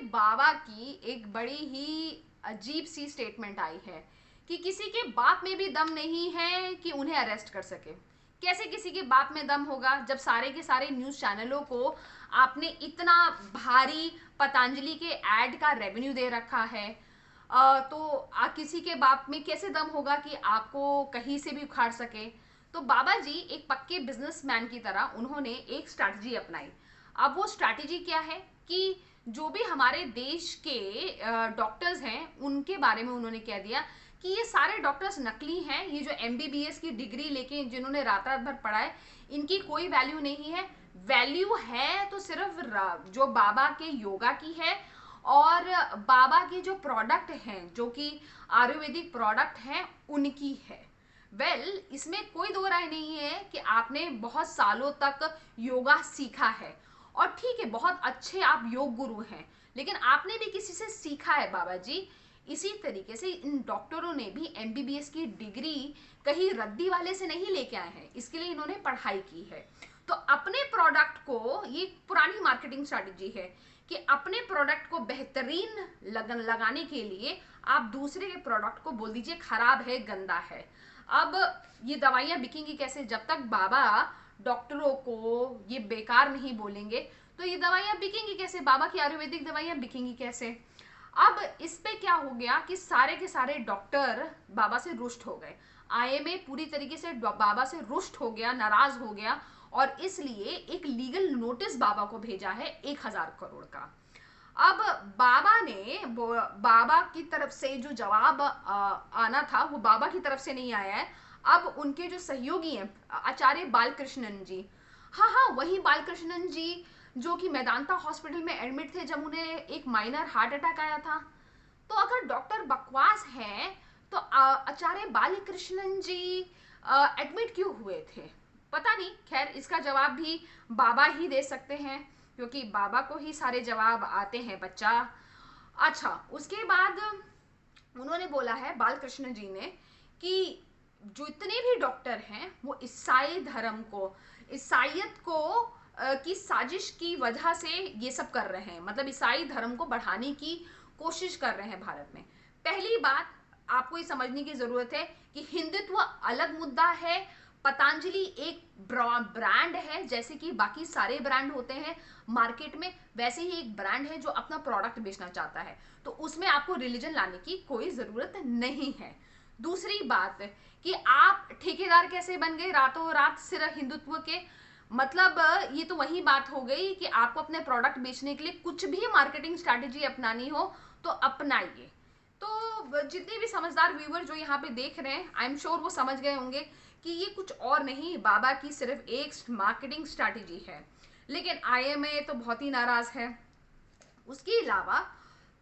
बाबा की एक बड़ी ही अजीब सी स्टेटमेंट आई है कि किसी के बाप में भी दम नहीं है कि उन्हें अरेस्ट कर सके। कैसे किसी के बाप में दम होगा जब सारे के सारे न्यूज चैनलों को आपने इतना भारी पतंजलि के एड का रेवेन्यू दे रखा है। तो किसी के बाप में कैसे दम होगा कि आपको कहीं से भी उखाड़ सके। तो बाबा जी एक पक्के बिजनेसमैन की तरह उन्होंने एक स्ट्रैटेजी अपनाई। अब वो स्ट्रैटेजी क्या है कि जो भी हमारे देश के डॉक्टर्स हैं उनके बारे में उन्होंने कह दिया कि ये सारे डॉक्टर्स नकली हैं। ये जो एमबीबीएस की डिग्री लेके जिन्होंने रात रात भर पढ़ा है इनकी कोई वैल्यू नहीं है। वैल्यू है तो सिर्फ जो बाबा के योगा की है और बाबा के जो प्रोडक्ट हैं जो कि आयुर्वेदिक प्रोडक्ट हैं उनकी है। इसमें कोई दो राय नहीं है कि आपने बहुत सालों तक योगा सीखा है और ठीक है बहुत अच्छे आप योग गुरु हैं, लेकिन आपने भी किसी से सीखा है बाबा जी। इसी तरीके से इन डॉक्टरों ने भी एमबीबीएस की डिग्री कहीं रद्दी वाले से नहीं लेके आए हैं, इसके लिए इन्होंने पढ़ाई की है। तो अपने प्रोडक्ट को, ये पुरानी मार्केटिंग स्ट्रैटेजी है कि अपने प्रोडक्ट को बेहतरीन लगाने के लिए आप दूसरे के प्रोडक्ट को बोल दीजिए खराब है, गंदा है। अब ये दवाइयां बिकेंगी कैसे जब तक बाबा डॉक्टरों को ये बेकार नहीं बोलेंगे। तो ये दवाइयां बिकेंगी कैसे, बाबा की आयुर्वेदिक दवाइयां बिकेंगी कैसे। अब इस पे क्या हो गया कि सारे के सारे डॉक्टर बाबा से रुष्ट हो गए। आईएमए पूरी तरीके से बाबा से रुष्ट हो गया, नाराज हो गया और इसलिए एक लीगल नोटिस बाबा को भेजा है 1000 करोड़ का। अब बाबा की तरफ से जो जवाब आना था वो बाबा की तरफ से नहीं आया है। अब उनके जो सहयोगी हैं आचार्य बालकृष्णन जी, हाँ वही बालकृष्णन जी जो कि मेदांता हॉस्पिटल में एडमिट थे जब उन्हें एक माइनर हार्ट अटैक आया था। तो अगर डॉक्टर बकवास है तो आचार्य बालकृष्णन जी एडमिट क्यों हुए थे, पता नहीं। खैर इसका जवाब भी बाबा ही दे सकते हैं क्योंकि बाबा को ही सारे जवाब आते हैं बच्चा। अच्छा, उसके बाद उन्होंने बोला है बालकृष्ण जी ने कि जो इतने भी डॉक्टर हैं वो ईसाई धर्म को, ईसाइयत को की साजिश की वजह से ये सब कर रहे हैं, मतलब ईसाई धर्म को बढ़ाने की कोशिश कर रहे हैं भारत में। पहली बात आपको ये समझने की जरूरत है कि हिंदुत्व अलग मुद्दा है, पतंजलि एक ब्रांड है जैसे कि बाकी सारे ब्रांड होते हैं मार्केट में, वैसे ही एक ब्रांड है जो अपना प्रोडक्ट बेचना चाहता है, तो उसमें आपको रिलीजन लाने की कोई जरूरत नहीं है। दूसरी बात कि आप ठेकेदार कैसे बन गए रातों रात सिर्फ हिंदुत्व के, मतलब ये तो वही बात हो गई कि आपको अपने प्रोडक्ट बेचने के लिए कुछ भी मार्केटिंग स्ट्रैटेजी अपनानी हो तो अपनाइए। तो जितने भी समझदार व्यूअर जो यहाँ पे देख रहे हैं आई एम श्योर वो समझ गए होंगे कि ये कुछ और नहीं, बाबा की सिर्फ एक मार्केटिंग स्ट्रैटेजी है। लेकिन आईएमए तो बहुत ही नाराज है। उसके अलावा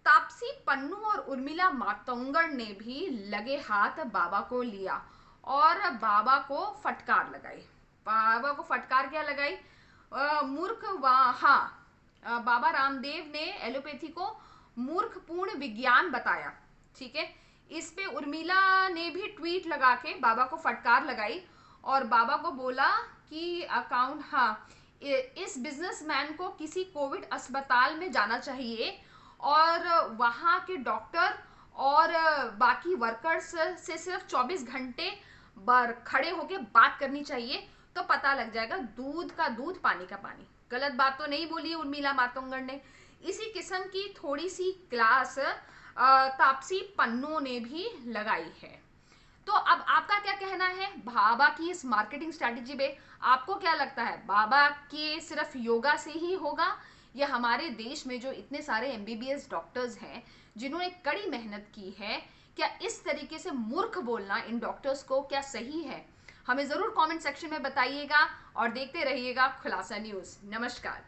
तापसी पन्नू और उर्मिला मातोंगड़ ने भी लगे हाथ बाबा को लिया और बाबा को फटकार लगाई। बाबा को फटकार क्या लगाई, मूर्ख बाबा रामदेव ने एलोपैथी को मूर्खपूर्ण विज्ञान बताया, ठीक है। इस पे उर्मिला ने भी ट्वीट लगा के बाबा को फटकार लगाई और बाबा को बोला कि इस बिजनेसमैन को किसी कोविड अस्पताल में जाना चाहिए और वहाँ के डॉक्टर और बाकी वर्कर्स से सिर्फ 24 घंटे खड़े होके बात करनी चाहिए तो पता लग जाएगा दूध का दूध पानी का पानी। गलत बात तो नहीं बोली उर्मिला मातोंगड़ ने। इसी किस्म की थोड़ी सी क्लास तापसी पन्नू ने भी लगाई है। तो अब आपका क्या कहना है बाबा की इस मार्केटिंग स्ट्रैटेजी पे, आपको क्या लगता है बाबा के सिर्फ योगा से ही होगा या हमारे देश में जो इतने सारे एमबीबीएस डॉक्टर्स हैं जिन्होंने कड़ी मेहनत की है, क्या इस तरीके से मूर्ख बोलना इन डॉक्टर्स को क्या सही है? हमें जरूर कमेंट सेक्शन में बताइएगा और देखते रहिएगा खुलासा न्यूज। नमस्कार।